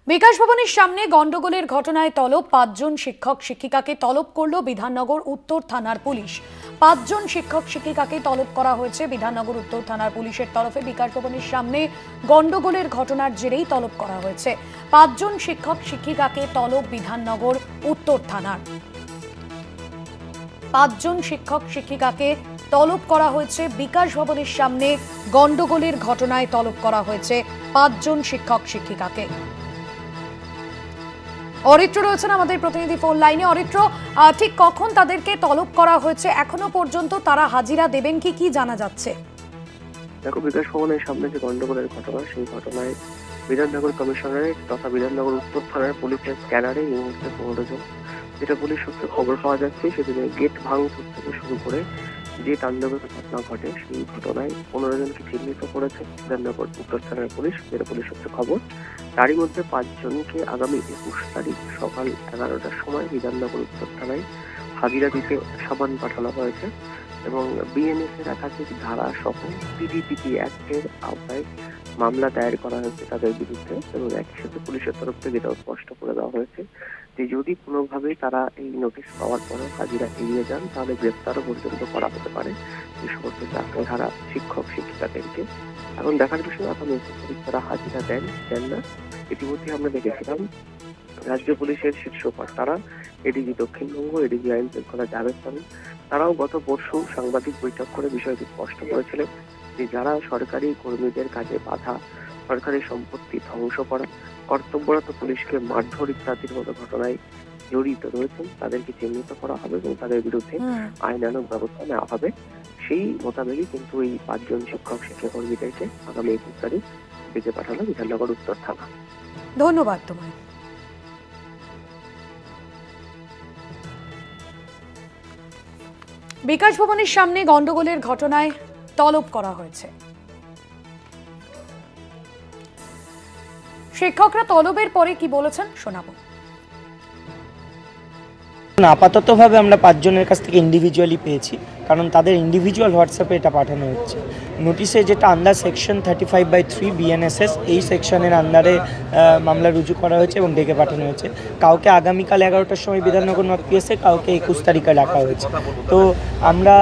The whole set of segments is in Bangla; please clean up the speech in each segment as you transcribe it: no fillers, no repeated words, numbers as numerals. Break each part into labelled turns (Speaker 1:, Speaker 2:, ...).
Speaker 1: বিকাশ ভবনের সামনে গন্ডগোলের ঘটনায় তলব ৫ জন শিক্ষক শিক্ষিকাকে তলব করল বিধাননগর উত্তর থানার পুলিশ। ৫ জন শিক্ষক শিক্ষিকাকে তলব করা হয়েছে বিধাননগর উত্তর থানার পুলিশের তরফে। বিকাশ ভবনের সামনে গন্ডগোলের ঘটনার জেরেই তলব করা হয়েছে ৫ জন শিক্ষক শিক্ষিকাকে তলব বিধাননগর উত্তর থানার। ৫ জন শিক্ষক শিক্ষিকাকে তলব করা হয়েছে বিকাশ ভবনের সামনে গন্ডগোলের ঘটনায় তলব করা হয়েছে ৫ জন শিক্ষক শিক্ষিকাকে। অরিত্র রয়েছেন আমাদের প্রতিনিধি ফোন লাইনে। অরিত্র, ঠিক কখন তাদেরকে তলব করা হয়েছে, এখনো পর্যন্ত তারা হাজিরা দেবেন কি জানা যাচ্ছে?
Speaker 2: দেখো, বিকাশ ভবনের সামনে যে গন্ডগোলের ঘটনা, সেই ঘটনায় বিধাননগর কমিশনারেট তথা বিধাননগর উত্তর থানার পুলিশের স্ক্যানারে এই মুহূর্তে ১৫ জন। যেটা পুলিশ সূত্রে খবর পাওয়া যাচ্ছে, সেদিনে গেট ভাঙচুর থেকে শুরু করে যে তাণ্ডবের ঘটনা ঘটে, সেই ঘটনায় ১৫ জনকে চিহ্নিত করেছে বিধাননগর উত্তর থানার পুলিশ, যেটা পুলিশ সূত্রে খবর। তারই মধ্যে ৫ জনকে আগামী ২১ তারিখ সকাল ১১টার সময় বিধাননগর উত্তর থানায় হাজিরা দিতে সাবান পাঠানো হয়েছে এবং বিএনএস এর একাধিক ধারা সহ পিডিপিপি অ্যাক্টের আওতায় মামলা দায়ের করা হয়েছে তাদের বিরুদ্ধে। এবং একই সাথে পুলিশের তরফ থেকে এটাও স্পষ্ট করে দেওয়া হয়েছে যে যদি কোনোভাবেই তারা এই নোটিশ পাওয়ার পরে হাজিরা এড়িয়ে যান, তাহলে গ্রেপ্তারও পর্যন্ত করা হতে পারে এই সমস্ত চাকরিহারা শিক্ষক শিক্ষিকাদেরকে। এখন দেখার বিষয় আগামী ২১ তারিখ তারা হাজিরা দেন না। ইতিমধ্যে আমরা দেখেছিলাম রাজ্য পুলিশের শীর্ষ কর্তারা, এডিজি দক্ষিণবঙ্গ, এডিজি আইন শৃঙ্খলা জাভেদ খান, তারাও গত পরশু সাংবাদিক বৈঠক করে বিষয়টি স্পষ্ট করেছিলেন যে যারা সরকারি কর্মীদের কাজে বাধা, সরকারি সম্পত্তি ধ্বংস করা, কর্তব্যরত পুলিশকে মারধর ইত্যাদির মতো ঘটনায় জড়িত রয়েছেন, তাদেরকে চিহ্নিত করা হবে এবং তাদের বিরুদ্ধে আইনানুগ ব্যবস্থা নেওয়া হবে। সেই মোতাবেকই কিন্তু এই ৫ জন শিক্ষক শিক্ষাকর্মীদেরকে আগামী ২১ তারিখ ডেকে পাঠানো বিধাননগর উত্তর থানা।
Speaker 1: ধন্যবাদ তোমায়। বিকাশ ভবনের সামনে গন্ডগোলের ঘটনায় তলব করা হয়েছে। শিক্ষকরা তলবের পরে কি বলেছেন শোনাবো।
Speaker 3: আপাততভাবে আমরা ৫ জনের কাছ থেকে ইন্ডিভিজুয়ালি পেয়েছি, কারণ তাদের ইন্ডিভিজুয়াল হোয়াটসঅ্যাপে এটা পাঠানো হচ্ছে। নোটিশে যেটা আন্ডার সেকশন 35/3 বিএনএসএস, এই সেকশনের আন্ডারে মামলা রুজু করা হয়েছে এবং ডেকে পাঠানো হয়েছে। কাউকে আগামীকাল 11টার সময় বিধাননগর নর্থ পিএসে, কাউকে ২১ তারিখে রাখা হয়েছে। তো আমরা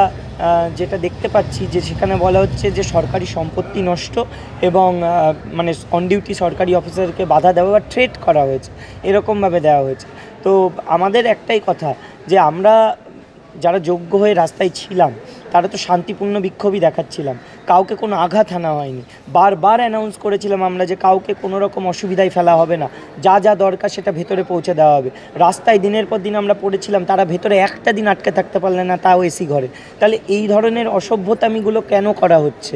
Speaker 3: যেটা দেখতে পাচ্ছি যে সেখানে বলা হচ্ছে যে সরকারি সম্পত্তি নষ্ট এবং মানে অন ডিউটি সরকারি অফিসারকে বাধা দেওয়া বা থ্রেট করা হয়েছে, এরকমভাবে দেওয়া হয়েছে। তো আমাদের একটাই কথা যে আমরা যারা যোগ্য হয়ে রাস্তায় ছিলাম তারা তো শান্তিপূর্ণ বিক্ষোভই দেখাচ্ছিলাম, কাউকে কোনো আঘাত হানা হয়নি। বারবার অ্যানাউন্স করেছিলাম আমরা যে কাউকে কোনো রকম অসুবিধায় ফেলা হবে না, যা দরকার সেটা ভেতরে পৌঁছে দেওয়া হবে। রাস্তায় দিনের পর দিন আমরা পড়েছিলাম, তারা ভেতরে একটা দিন আটকে থাকতে পারলেন না, তাও এসি ঘরে। তাহলে এই ধরনের অসভ্যতামিগুলো কেন করা হচ্ছে?